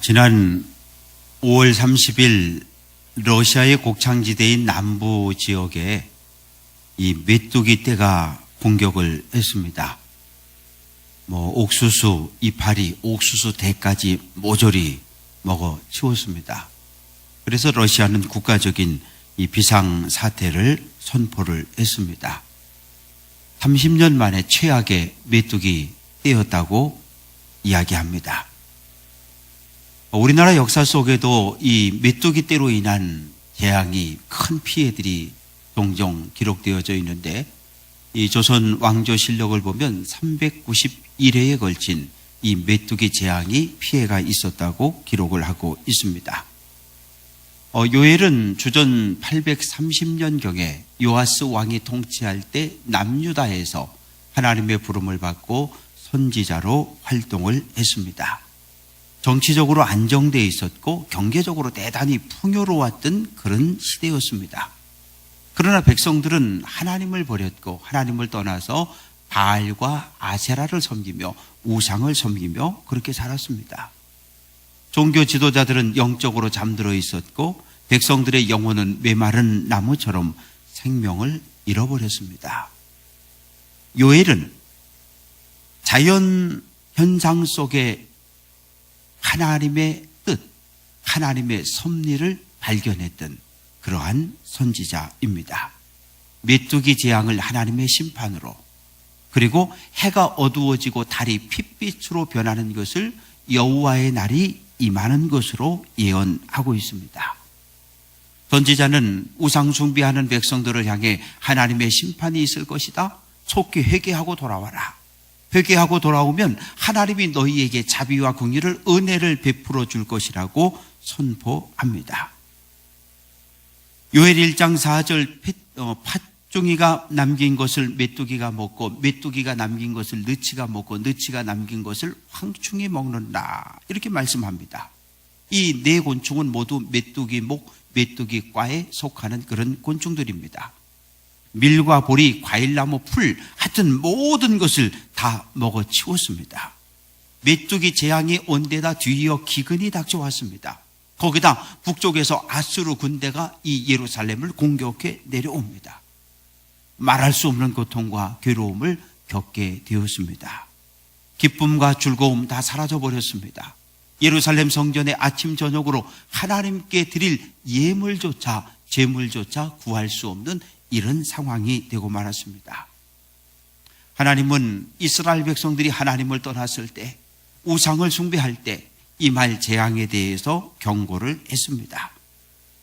지난 5월 30일 러시아의 곡창지대인 남부 지역에 이 메뚜기 떼가 공격을 했습니다. 옥수수 이파리, 옥수수 대까지 모조리 먹어 치웠습니다. 그래서 러시아는 국가적인 이 비상사태를 선포를 했습니다. 30년 만에 최악의 메뚜기 떼였다고 이야기합니다. 우리나라 역사 속에도 이 메뚜기 떼로 인한 재앙이 큰 피해들이 종종 기록되어져 있는데, 이 조선 왕조실록을 보면 391회에 걸친 이 메뚜기 재앙이 피해가 있었다고 기록을 하고 있습니다. 요엘은 주전 830년경에 요아스 왕이 통치할 때 남유다에서 하나님의 부름을 받고 선지자로 활동을 했습니다. 정치적으로 안정되어 있었고 경제적으로 대단히 풍요로웠던 그런 시대였습니다. 그러나 백성들은 하나님을 버렸고 하나님을 떠나서 바알과 아세라를 섬기며 우상을 섬기며 그렇게 살았습니다. 종교 지도자들은 영적으로 잠들어 있었고 백성들의 영혼은 메마른 나무처럼 생명을 잃어버렸습니다. 요엘은 자연 현상 속에 하나님의 뜻, 하나님의 섭리를 발견했던 그러한 선지자입니다. 메뚜기 재앙을 하나님의 심판으로, 그리고 해가 어두워지고 달이 핏빛으로 변하는 것을 여호와의 날이 임하는 것으로 예언하고 있습니다. 선지자는 우상 숭배하는 백성들을 향해 하나님의 심판이 있을 것이다. 속히 회개하고 돌아와라. 회개하고 돌아오면 하나님이 너희에게 자비와 긍휼을 은혜를 베풀어 줄 것이라고 선포합니다. 요엘 1장 4절 팥종이가 남긴 것을 메뚜기가 먹고 메뚜기가 남긴 것을 느치가 먹고 느치가 남긴 것을 황충이 먹는다, 이렇게 말씀합니다. 이 네 곤충은 모두 메뚜기목, 메뚜기과에 속하는 그런 곤충들입니다. 밀과 보리, 과일나무, 풀, 하여튼 모든 것을 다 먹어치웠습니다. 메뚜기 재앙이 온 데다 뒤이어 기근이 닥쳐왔습니다. 거기다 북쪽에서 아수르 군대가 이 예루살렘을 공격해 내려옵니다. 말할 수 없는 고통과 괴로움을 겪게 되었습니다. 기쁨과 즐거움 다 사라져버렸습니다. 예루살렘 성전의 아침 저녁으로 하나님께 드릴 예물조차 제물조차 구할 수 없는 이런 상황이 되고 말았습니다. 하나님은 이스라엘 백성들이 하나님을 떠났을 때, 우상을 숭배할 때 임할 재앙에 대해서 경고를 했습니다.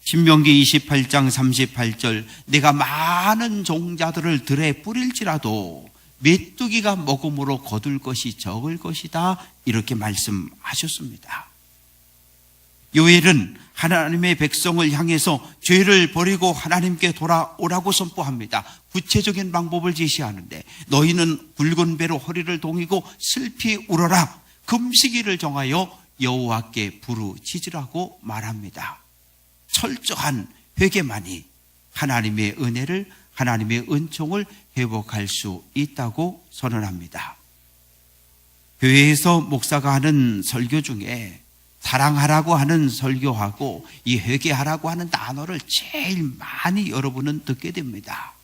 신명기 28장 38절 내가 많은 종자들을 들에 뿌릴지라도 메뚜기가 먹음으로 거둘 것이 적을 것이다, 이렇게 말씀하셨습니다. 요엘은 하나님의 백성을 향해서 죄를 버리고 하나님께 돌아오라고 선포합니다. 구체적인 방법을 제시하는데, 너희는 굵은 배로 허리를 동이고 슬피 울어라. 금식일을 정하여 여호와께 부르짖으라고 말합니다. 철저한 회개만이 하나님의 은혜를, 하나님의 은총을 회복할 수 있다고 선언합니다. 교회에서 목사가 하는 설교 중에 사랑하라고 하는 설교하고 이 회개하라고 하는 단어를 제일 많이 여러분은 듣게 됩니다.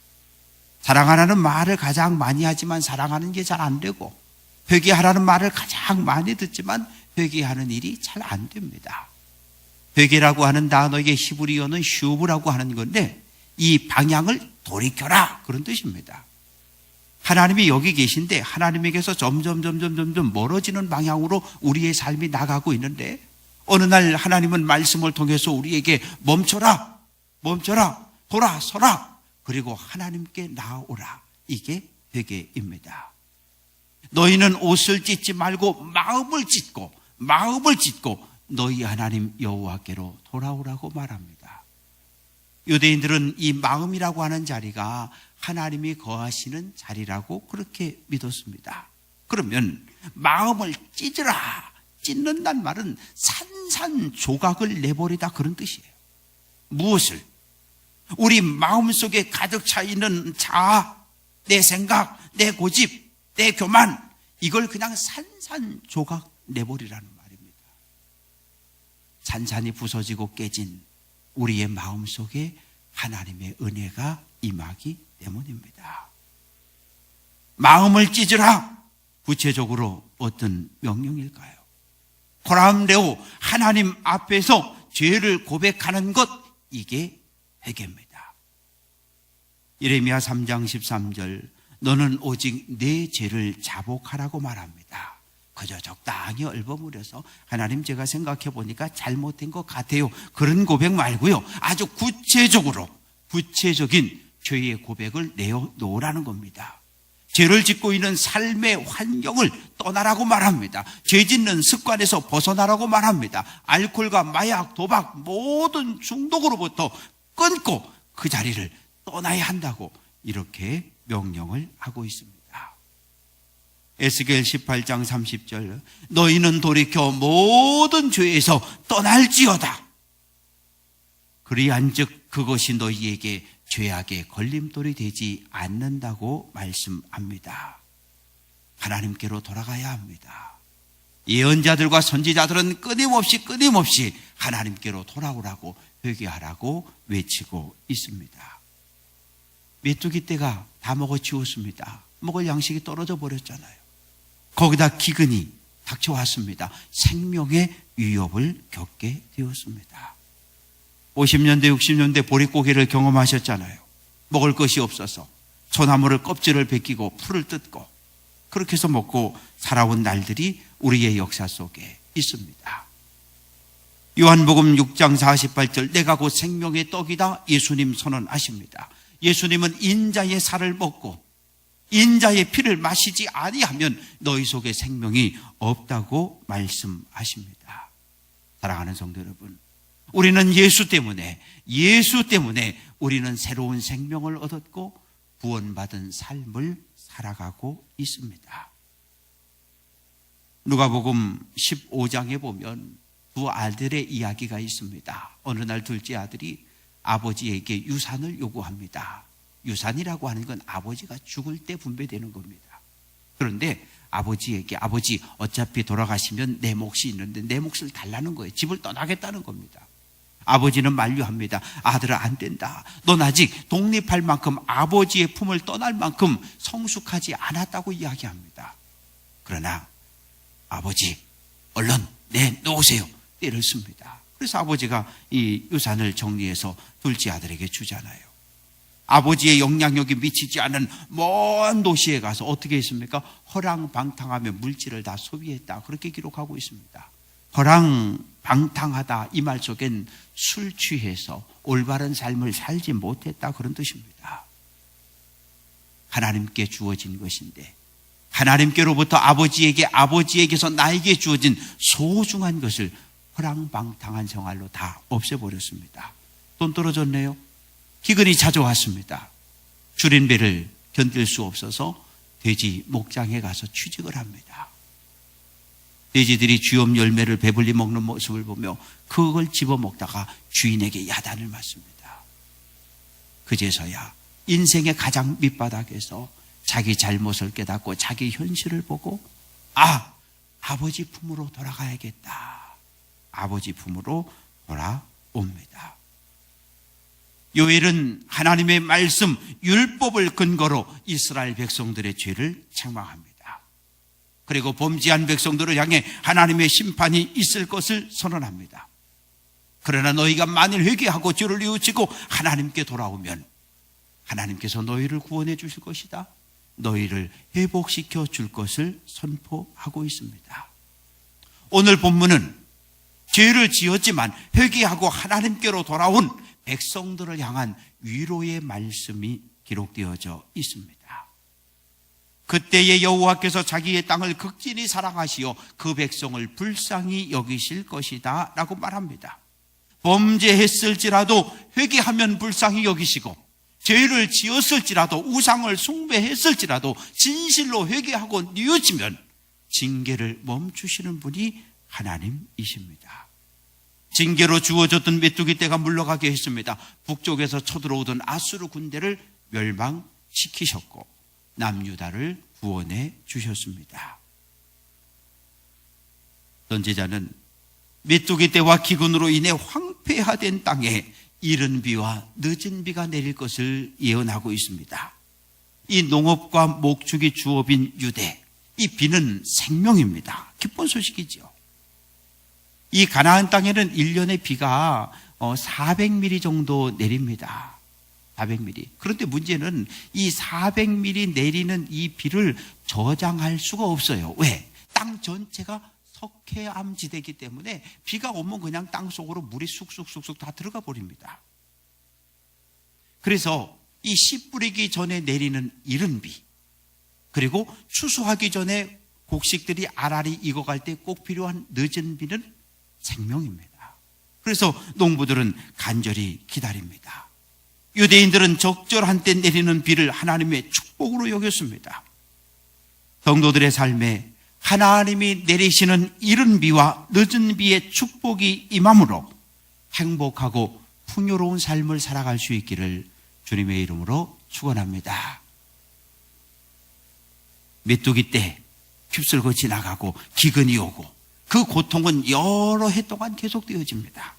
사랑하라는 말을 가장 많이 하지만 사랑하는 게 잘 안 되고, 회개하라는 말을 가장 많이 듣지만 회개하는 일이 잘 안 됩니다. 회개라고 하는 단어의 히브리어는 슈브라고 하는 건데, 이 방향을 돌이켜라, 그런 뜻입니다. 하나님이 여기 계신데 하나님에게서 점점 멀어지는 방향으로 우리의 삶이 나가고 있는데, 어느 날 하나님은 말씀을 통해서 우리에게 멈춰라, 돌아서라, 그리고 하나님께 나아오라. 이게 회개입니다. 너희는 옷을 찢지 말고 마음을 찢고 너희 하나님 여호와께로 돌아오라고 말합니다. 유대인들은 이 마음이라고 하는 자리가 하나님이 거하시는 자리라고 그렇게 믿었습니다. 그러면 마음을 찢는단 말은 산산조각을 내버리다, 그런 뜻이에요. 무엇을? 우리 마음속에 가득 차 있는 자아, 내 생각, 내 고집, 내 교만, 이걸 그냥 산산조각 내버리라는 말입니다. 산산이 부서지고 깨진 우리의 마음속에 하나님의 은혜가 임하기 때문입니다. 마음을 찢으라. 구체적으로 어떤 명령일까요? 고람레오 하나님 앞에서 죄를 고백하는 것, 이게 회개입니다. 예레미야 3장 13절, 너는 오직 내 죄를 자복하라고 말합니다. 그저 적당히 얼버무려서 하나님 제가 생각해 보니까 잘못된 것 같아요, 그런 고백 말고요, 아주 구체적인 죄의 고백을 내어놓으라는 겁니다. 죄를 짓고 있는 삶의 환경을 떠나라고 말합니다. 죄 짓는 습관에서 벗어나라고 말합니다. 알코올과 마약, 도박, 모든 중독으로부터 끊고 그 자리를 떠나야 한다고 이렇게 명령을 하고 있습니다. 에스겔 18장 30절, 너희는 돌이켜 모든 죄에서 떠날지어다. 그리한즉 그것이 너희에게 죄악의 걸림돌이 되지 않는다고 말씀합니다. 하나님께로 돌아가야 합니다. 예언자들과 선지자들은 끊임없이 하나님께로 돌아오라고, 회개하라고 외치고 있습니다. 메뚜기 떼가 다 먹어치웠습니다. 먹을 양식이 떨어져 버렸잖아요. 거기다 기근이 닥쳐왔습니다. 생명의 위협을 겪게 되었습니다. 50년대 60년대 보릿고개를 경험하셨잖아요. 먹을 것이 없어서 소나무를 껍질을 벗기고 풀을 뜯고 그렇게 해서 먹고 살아온 날들이 우리의 역사 속에 있습니다. 요한복음 6장 48절, 내가 곧 생명의 떡이다, 예수님 선언하십니다. 예수님은 인자의 살을 먹고 인자의 피를 마시지 아니하면 너희 속에 생명이 없다고 말씀하십니다. 사랑하는 성도 여러분, 우리는 예수 때문에 우리는 새로운 생명을 얻었고 구원받은 삶을 살아가고 있습니다. 누가복음 15장에 보면 두 아들의 이야기가 있습니다. 어느 날 둘째 아들이 아버지에게 유산을 요구합니다. 유산이라고 하는 건 아버지가 죽을 때 분배되는 겁니다. 그런데 아버지에게, 아버지 어차피 돌아가시면 내 몫이 있는데 내 몫을 달라는 거예요. 집을 떠나겠다는 겁니다. 아버지는 만류합니다. 아들아, 안 된다. 넌 아직 독립할 만큼, 아버지의 품을 떠날 만큼 성숙하지 않았다고 이야기합니다. 그러나 아버지, 얼른 내놓으세요. 때를 씁니다. 그래서 아버지가 이 유산을 정리해서 둘째 아들에게 주잖아요. 아버지의 영향력이 미치지 않은 먼 도시에 가서 어떻게 했습니까? 허랑방탕하며 물질을 다 소비했다, 그렇게 기록하고 있습니다. 허랑방탕하다, 이 말 속엔 술 취해서 올바른 삶을 살지 못했다, 그런 뜻입니다. 하나님께 주어진 것인데, 하나님께로부터 아버지에게서 나에게 주어진 소중한 것을 허랑방탕한 생활로 다 없애버렸습니다. 돈 떨어졌네요. 기근이 찾아왔습니다. 줄인 배를 견딜 수 없어서 돼지 목장에 가서 취직을 합니다. 돼지들이 쥐엄 열매를 배불리 먹는 모습을 보며 그걸 집어먹다가 주인에게 야단을 맞습니다. 그제서야 인생의 가장 밑바닥에서 자기 잘못을 깨닫고 자기 현실을 보고 아버지 품으로 돌아가야겠다. 아버지 품으로 돌아옵니다. 요엘은 하나님의 말씀, 율법을 근거로 이스라엘 백성들의 죄를 책망합니다. 그리고 범죄한 백성들을 향해 하나님의 심판이 있을 것을 선언합니다. 그러나 너희가 만일 회개하고 죄를 뉘우치고 하나님께 돌아오면 하나님께서 너희를 구원해 주실 것이다, 너희를 회복시켜 줄 것을 선포하고 있습니다. 오늘 본문은 죄를 지었지만 회개하고 하나님께로 돌아온 백성들을 향한 위로의 말씀이 기록되어져 있습니다. 그때의 여호와께서 자기의 땅을 극진히 사랑하시어 그 백성을 불쌍히 여기실 것이다 라고 말합니다. 범죄했을지라도 회개하면 불쌍히 여기시고, 죄를 지었을지라도, 우상을 숭배했을지라도 진실로 회개하고 뉘어지면 징계를 멈추시는 분이 하나님이십니다. 징계로 주어졌던 메뚜기 떼가 물러가게 했습니다. 북쪽에서 쳐들어오던 아수르 군대를 멸망시키셨고 남유다를 구원해 주셨습니다. 선지자는 메뚜기 떼와 기근으로 인해 황폐화된 땅에 이른 비와 늦은 비가 내릴 것을 예언하고 있습니다. 이 농업과 목축이 주업인 유대, 이 비는 생명입니다. 기쁜 소식이죠. 이 가나안 땅에는 1년에 비가 400mm 정도 내립니다. 400mm. 그런데 문제는 이 400mm 내리는 이 비를 저장할 수가 없어요. 왜? 땅 전체가 석회암지대이기 때문에 비가 오면 그냥 땅 속으로 물이 쑥쑥쑥쑥 다 들어가 버립니다. 그래서 이 씨 뿌리기 전에 내리는 이른 비, 그리고 추수하기 전에 곡식들이 알알이 익어갈 때 꼭 필요한 늦은 비는 생명입니다. 그래서 농부들은 간절히 기다립니다. 유대인들은 적절한 때 내리는 비를 하나님의 축복으로 여겼습니다. 성도들의 삶에 하나님이 내리시는 이른 비와 늦은 비의 축복이 임함으로 행복하고 풍요로운 삶을 살아갈 수 있기를 주님의 이름으로 축원합니다. 메뚜기 때 휩쓸고 지나가고 기근이 오고 그 고통은 여러 해 동안 계속되어집니다.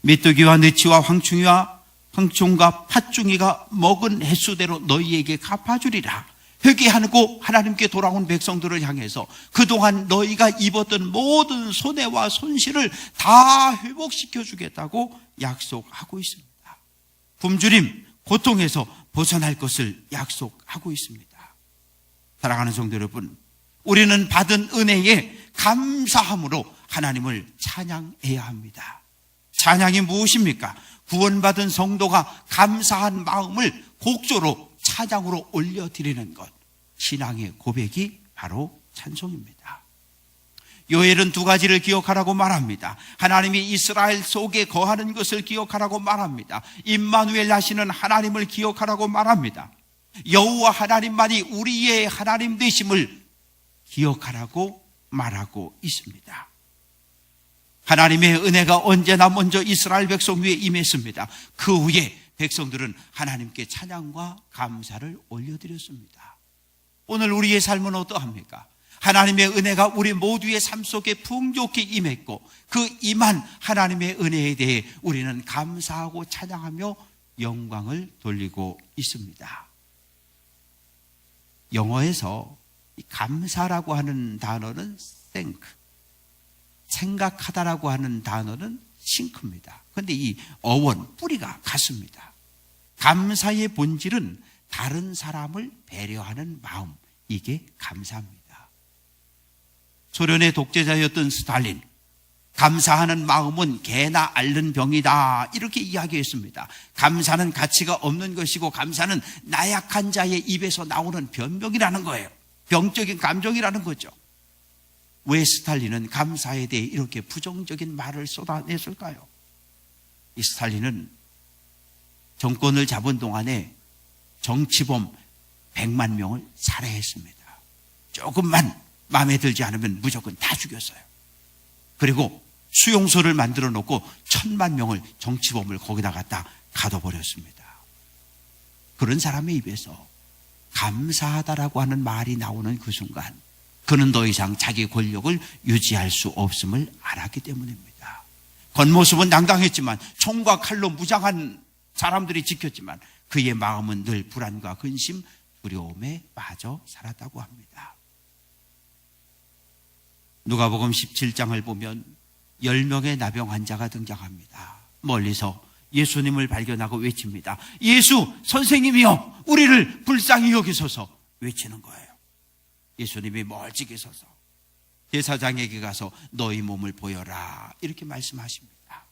메뚜기와 느치와 황충과 팥중이가 먹은 횟수대로 너희에게 갚아주리라. 회개하고 하나님께 돌아온 백성들을 향해서 그동안 너희가 입었던 모든 손해와 손실을 다 회복시켜 주겠다고 약속하고 있습니다. 굶주림, 고통에서 벗어날 것을 약속하고 있습니다. 사랑하는 성도 여러분, 우리는 받은 은혜에 감사함으로 하나님을 찬양해야 합니다. 찬양이 무엇입니까? 구원받은 성도가 감사한 마음을 곡조로 찬양으로 올려드리는 것, 신앙의 고백이 바로 찬송입니다. 요엘은 두 가지를 기억하라고 말합니다. 하나님이 이스라엘 속에 거하는 것을 기억하라고 말합니다. 임마누엘 하시는 하나님을 기억하라고 말합니다. 여호와 하나님만이 우리의 하나님 되심을 기억하라고 말하고 있습니다. 하나님의 은혜가 언제나 먼저 이스라엘 백성 위에 임했습니다. 그 후에 백성들은 하나님께 찬양과 감사를 올려드렸습니다. 오늘 우리의 삶은 어떠합니까? 하나님의 은혜가 우리 모두의 삶 속에 풍족히 임했고 그 임한 하나님의 은혜에 대해 우리는 감사하고 찬양하며 영광을 돌리고 있습니다. 영어에서 감사라고 하는 단어는 think, 생각하다라고 하는 단어는 sink입니다. 그런데 이 어원, 뿌리가 같습니다. 감사의 본질은 다른 사람을 배려하는 마음, 이게 감사입니다. 소련의 독재자였던 스탈린, 감사하는 마음은 개나 앓는 병이다, 이렇게 이야기했습니다. 감사는 가치가 없는 것이고 감사는 나약한 자의 입에서 나오는 변명이라는 거예요. 병적인 감정이라는 거죠. 왜 스탈린은 감사에 대해 이렇게 부정적인 말을 쏟아냈을까요? 이 스탈린은 정권을 잡은 동안에 정치범 100만 명을 살해했습니다. 조금만 마음에 들지 않으면 무조건 다 죽였어요. 그리고 수용소를 만들어 놓고 1000만 명을 정치범을 거기다 갖다 가둬버렸습니다. 그런 사람의 입에서 감사하다라고 하는 말이 나오는 그 순간 그는 더 이상 자기 권력을 유지할 수 없음을 알았기 때문입니다. 겉모습은 당당했지만 총과 칼로 무장한 사람들이 지켰지만 그의 마음은 늘 불안과 근심, 두려움에 빠져 살았다고 합니다. 누가복음 17장을 보면 10명의 나병 환자가 등장합니다. 멀리서 예수님을 발견하고 외칩니다. 예수, 선생님이여, 우리를 불쌍히 여기소서 외치는 거예요. 예수님이 멀찍이 서서 제사장에게 가서 너희 몸을 보여라, 이렇게 말씀하십니다.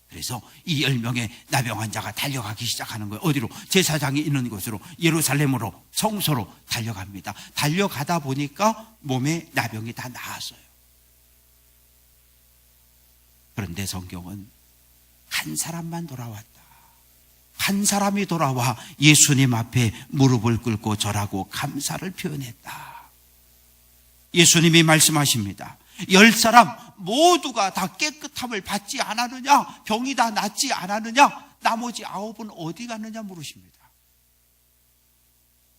그래서 이 10명의 나병 환자가 달려가기 시작하는 거예요. 어디로? 제사장이 있는 곳으로, 예루살렘으로, 성소로 달려갑니다. 달려가다 보니까 몸에 나병이 다 나았어요. 그런데 성경은 한 사람만 돌아왔다. 한 사람이 돌아와 예수님 앞에 무릎을 꿇고 절하고 감사를 표현했다. 예수님이 말씀하십니다. 10사람 모두가 다 깨끗함을 받지 않았느냐? 병이 다 낫지 않았느냐? 나머지 9은 어디 갔느냐 물으십니다.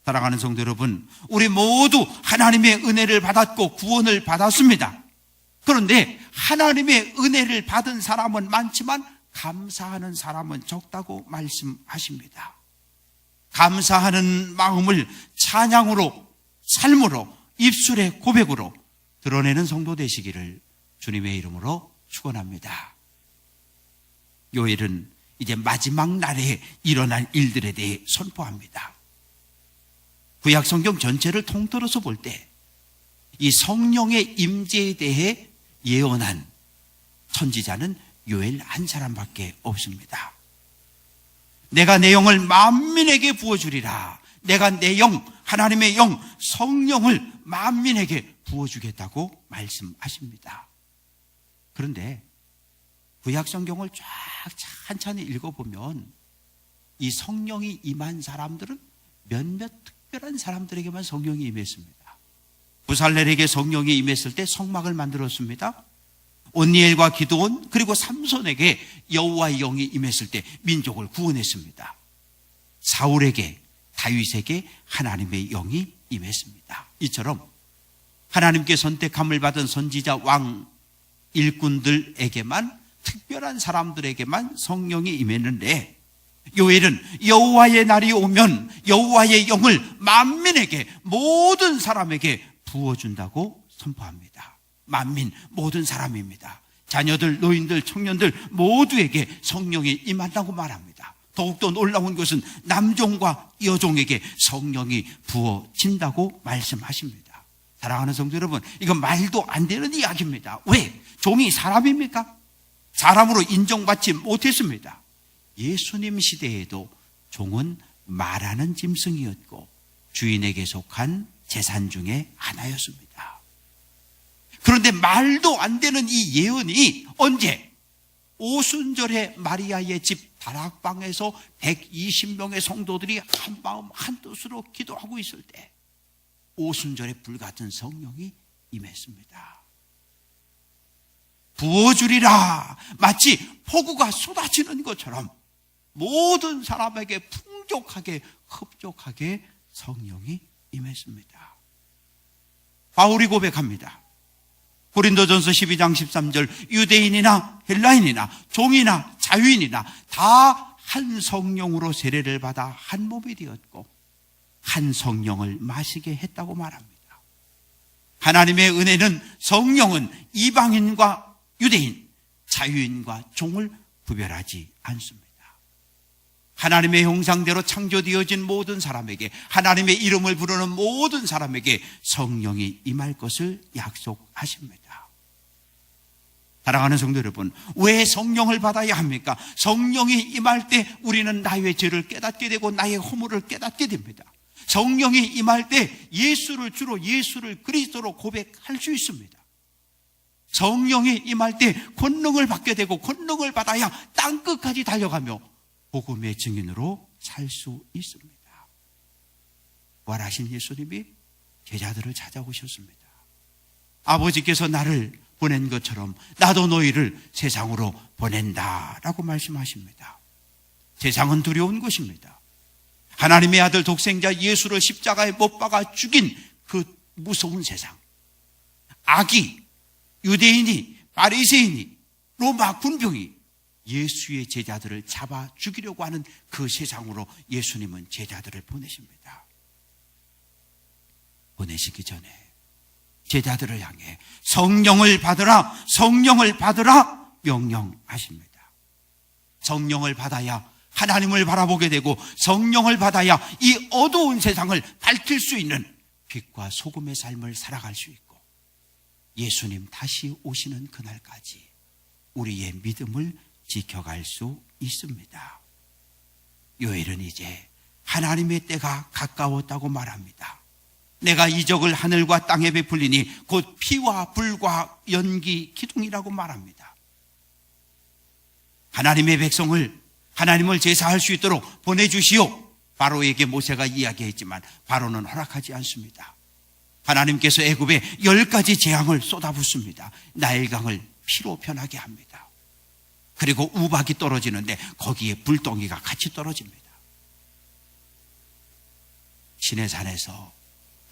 사랑하는 성도 여러분, 우리 모두 하나님의 은혜를 받았고 구원을 받았습니다. 그런데 하나님의 은혜를 받은 사람은 많지만 감사하는 사람은 적다고 말씀하십니다. 감사하는 마음을 찬양으로, 삶으로, 입술의 고백으로 드러내는 성도 되시기를 주님의 이름으로 축원합니다. 요일은 이제 마지막 날에 일어날 일들에 대해 선포합니다. 구약 성경 전체를 통틀어서 볼 때 이 성령의 임재에 대해 예언한 선지자는 요엘 한 사람밖에 없습니다. 내가 내 영을 만민에게 부어주리라. 내가 내 영, 하나님의 영, 성령을 만민에게 부어주겠다고 말씀하십니다. 그런데 구약 성경을 쫙 찬찬히 읽어보면 이 성령이 임한 사람들은 몇몇 특별한 사람들에게만 성령이 임했습니다. 부살렐에게 성령이 임했을 때 성막을 만들었습니다. 온니엘과 기드온 그리고 삼손에게 여호와의 영이 임했을 때 민족을 구원했습니다. 사울에게, 다윗에게 하나님의 영이 임했습니다. 이처럼 하나님께 선택함을 받은 선지자, 왕, 일꾼들에게만, 특별한 사람들에게만 성령이 임했는데, 요엘은 여호와의 날이 오면 여호와의 영을 만민에게, 모든 사람에게 부어준다고 선포합니다. 만민, 모든 사람입니다. 자녀들, 노인들, 청년들 모두에게 성령이 임한다고 말합니다. 더욱더 놀라운 것은 남종과 여종에게 성령이 부어진다고 말씀하십니다. 사랑하는 성도 여러분, 이건 말도 안 되는 이야기입니다. 왜? 종이 사람입니까? 사람으로 인정받지 못했습니다. 예수님 시대에도 종은 말하는 짐승이었고 주인에게 속한 재산 중에 하나였습니다. 그런데 말도 안 되는 이 예언이 언제? 오순절에 마리아의 집 다락방에서 120명의 성도들이 한 마음 한 뜻으로 기도하고 있을 때 오순절의 불같은 성령이 임했습니다. 부어주리라. 마치 폭우가 쏟아지는 것처럼 모든 사람에게 풍족하게, 흡족하게 성령이 임했습니다. 바울이 고백합니다. 고린도전서 12장 13절, 유대인이나 헬라인이나 종이나 자유인이나 다 한 성령으로 세례를 받아 한 몸이 되었고 한 성령을 마시게 했다고 말합니다. 하나님의 은혜는, 성령은 이방인과 유대인, 자유인과 종을 구별하지 않습니다. 하나님의 형상대로 창조되어진 모든 사람에게, 하나님의 이름을 부르는 모든 사람에게 성령이 임할 것을 약속하십니다. 사랑하는 성도 여러분, 왜 성령을 받아야 합니까? 성령이 임할 때 우리는 나의 죄를 깨닫게 되고 나의 허물을 깨닫게 됩니다. 성령이 임할 때 예수를 주로, 예수를 그리스도로 고백할 수 있습니다. 성령이 임할 때 권능을 받게 되고 권능을 받아야 땅끝까지 달려가며 복음의 증인으로 살 수 있습니다. 부활하신 예수님이 제자들을 찾아오셨습니다. 아버지께서 나를 보낸 것처럼 나도 너희를 세상으로 보낸다라고 말씀하십니다. 세상은 두려운 것입니다. 하나님의 아들 독생자 예수를 십자가에 못 박아 죽인 그 무서운 세상, 악이, 유대인이, 바리새인이, 로마 군병이 예수의 제자들을 잡아 죽이려고 하는 그 세상으로 예수님은 제자들을 보내십니다. 보내시기 전에 제자들을 향해 성령을 받으라, 성령을 받으라 명령하십니다. 성령을 받아야 하나님을 바라보게 되고 성령을 받아야 이 어두운 세상을 밝힐 수 있는 빛과 소금의 삶을 살아갈 수 있고 예수님 다시 오시는 그날까지 우리의 믿음을 지켜갈 수 있습니다. 요엘은 이제 하나님의 때가 가까웠다고 말합니다. 내가 이적을 하늘과 땅에 베풀리니 곧 피와 불과 연기 기둥이라고 말합니다. 하나님의 백성을, 하나님을 제사할 수 있도록 보내주시오. 바로에게 모세가 이야기했지만 바로는 허락하지 않습니다. 하나님께서 애굽에 10가지 재앙을 쏟아붓습니다. 나일강을 피로 변하게 합니다. 그리고 우박이 떨어지는데 거기에 불덩이가 같이 떨어집니다. 시내산에서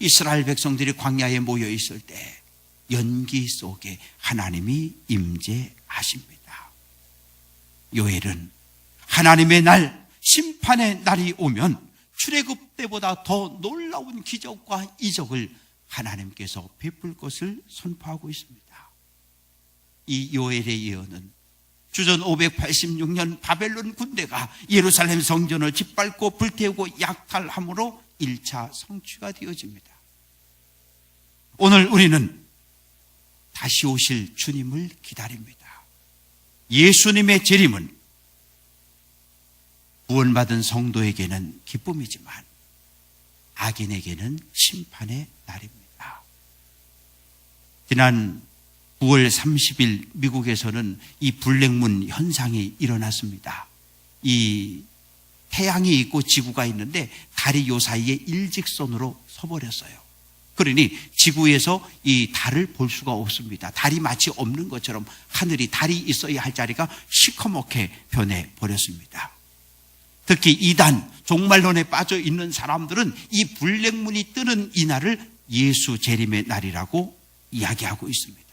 이스라엘 백성들이 광야에 모여 있을 때 연기 속에 하나님이 임재하십니다. 요엘은 하나님의 날, 심판의 날이 오면 출애굽 때보다 더 놀라운 기적과 이적을 하나님께서 베풀 것을 선포하고 있습니다. 이 요엘의 예언은 주전 586년 바벨론 군대가 예루살렘 성전을 짓밟고 불태우고 약탈함으로 1차 성취가 되어집니다. 오늘 우리는 다시 오실 주님을 기다립니다. 예수님의 재림은 구원받은 성도에게는 기쁨이지만 악인에게는 심판의 날입니다. 지난 9월 30일 미국에서는 이 블랙문 현상이 일어났습니다. 이 태양이 있고 지구가 있는데 달이 요 사이에 일직선으로 서버렸어요. 그러니 지구에서 이 달을 볼 수가 없습니다. 달이 마치 없는 것처럼 하늘이 달이 있어야 할 자리가 시커멓게 변해버렸습니다. 특히 이단, 종말론에 빠져 있는 사람들은 이 블랙문이 뜨는 이 날을 예수 재림의 날이라고 이야기하고 있습니다.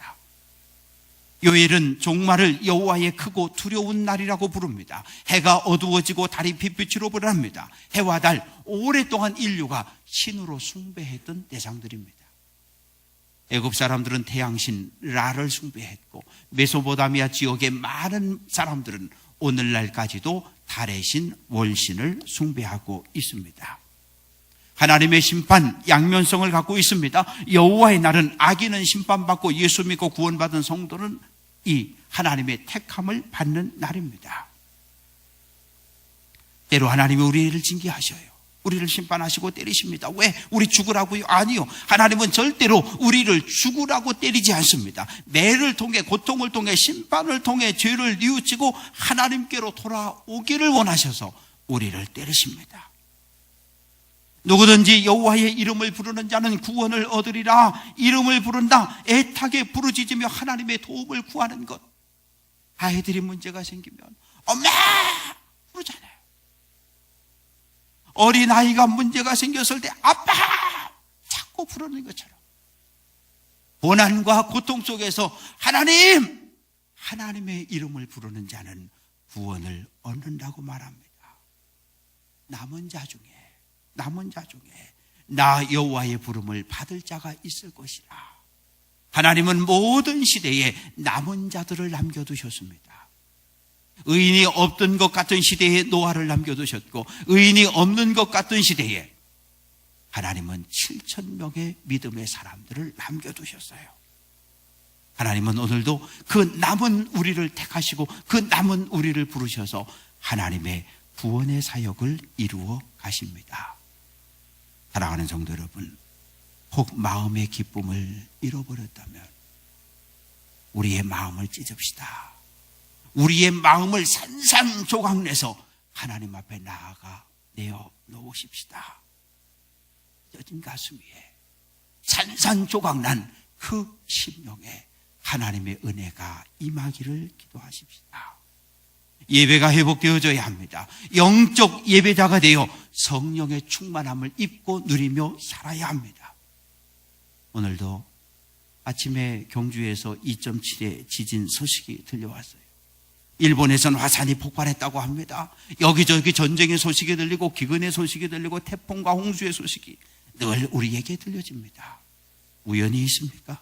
요엘은 종말을 여호와의 크고 두려운 날이라고 부릅니다. 해가 어두워지고 달이 빛빛으로 변합니다. 해와 달, 오랫동안 인류가 신으로 숭배했던 대상들입니다. 애굽 사람들은 태양신 라를 숭배했고 메소포타미아 지역의 많은 사람들은 오늘날까지도 달의 신, 월신을 숭배하고 있습니다. 하나님의 심판, 양면성을 갖고 있습니다. 여호와의 날은 악인은 심판받고 예수 믿고 구원받은 성도는 이 하나님의 택함을 받는 날입니다. 때로 하나님이 우리를 징계하셔요. 우리를 심판하시고 때리십니다. 왜? 우리 죽으라고요? 아니요. 하나님은 절대로 우리를 죽으라고 때리지 않습니다. 매를 통해, 고통을 통해, 심판을 통해 죄를 뉘우치고 하나님께로 돌아오기를 원하셔서 우리를 때리십니다. 누구든지 여호와의 이름을 부르는 자는 구원을 얻으리라. 이름을 부른다, 애타게 부르짖으며 하나님의 도움을 구하는 것. 아이들이 문제가 생기면 엄마! 부르잖아요. 어린아이가 문제가 생겼을 때 아빠! 자꾸 부르는 것처럼 고난과 고통 속에서 하나님의 이름을 부르는 자는 구원을 얻는다고 말합니다. 남은 자 중에 나 여호와의 부름을 받을 자가 있을 것이라. 하나님은 모든 시대에 남은 자들을 남겨두셨습니다. 의인이 없던 것 같은 시대에 노아를 남겨두셨고, 의인이 없는 것 같은 시대에 하나님은 7,000명의 믿음의 사람들을 남겨두셨어요. 하나님은 오늘도 그 남은 우리를 택하시고 그 남은 우리를 부르셔서 하나님의 구원의 사역을 이루어 가십니다. 사랑하는 성도 여러분, 혹 마음의 기쁨을 잃어버렸다면 우리의 마음을 찢읍시다. 우리의 마음을 산산조각내서 하나님 앞에 나아가 내어놓으십시다. 젖은 가슴 위에 산산조각난 그 심령에 하나님의 은혜가 임하기를 기도하십시다. 예배가 회복되어져야 합니다. 영적 예배자가 되어 성령의 충만함을 입고 누리며 살아야 합니다. 오늘도 아침에 경주에서 2.7의 지진 소식이 들려왔어요. 일본에선 화산이 폭발했다고 합니다. 여기저기 전쟁의 소식이 들리고 기근의 소식이 들리고 태풍과 홍수의 소식이 늘 우리에게 들려집니다. 우연이 있습니까?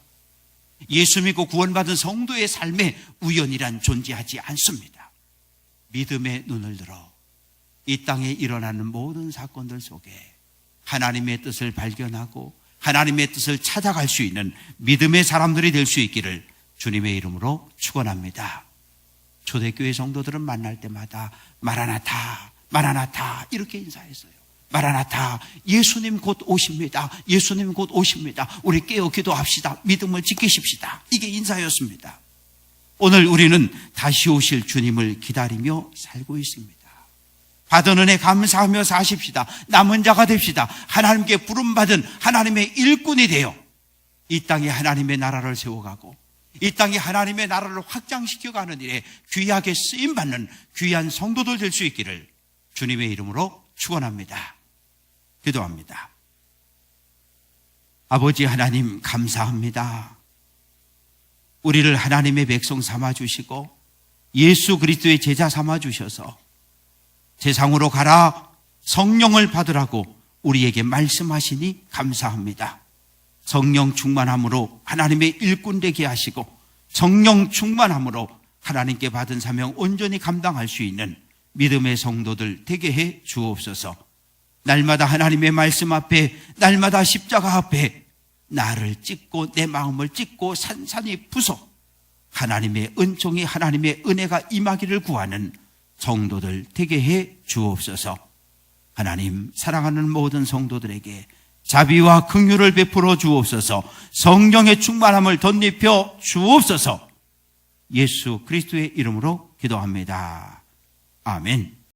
예수 믿고 구원받은 성도의 삶에 우연이란 존재하지 않습니다. 믿음의 눈을 들어 이 땅에 일어나는 모든 사건들 속에 하나님의 뜻을 발견하고 하나님의 뜻을 찾아갈 수 있는 믿음의 사람들이 될 수 있기를 주님의 이름으로 축원합니다. 초대교회 성도들은 만날 때마다 마라나타, 마라나타 이렇게 인사했어요. 마라나타, 예수님 곧 오십니다. 예수님 곧 오십니다. 우리 깨어 기도합시다. 믿음을 지키십시다. 이게 인사였습니다. 오늘 우리는 다시 오실 주님을 기다리며 살고 있습니다. 받은 은혜 감사하며 사십시다. 남은 자가 됩시다. 하나님께 부름받은 하나님의 일꾼이 되어 이 땅에 하나님의 나라를 세워가고 이 땅에 하나님의 나라를 확장시켜가는 일에 귀하게 쓰임받는 귀한 성도들 될 수 있기를 주님의 이름으로 축원합니다. 기도합니다. 아버지 하나님 감사합니다. 우리를 하나님의 백성 삼아 주시고 예수 그리스도의 제자 삼아 주셔서 세상으로 가라 성령을 받으라고 우리에게 말씀하시니 감사합니다. 성령 충만함으로 하나님의 일꾼 되게 하시고 성령 충만함으로 하나님께 받은 사명 온전히 감당할 수 있는 믿음의 성도들 되게 해 주옵소서. 날마다 하나님의 말씀 앞에, 날마다 십자가 앞에 나를 찢고 내 마음을 찢고 산산이 부숴 하나님의 은총이, 하나님의 은혜가 임하기를 구하는 성도들 되게 해 주옵소서. 하나님, 사랑하는 모든 성도들에게 자비와 긍휼을 베풀어 주옵소서. 성령의 충만함을 덧입혀 주옵소서. 예수 그리스도의 이름으로 기도합니다. 아멘.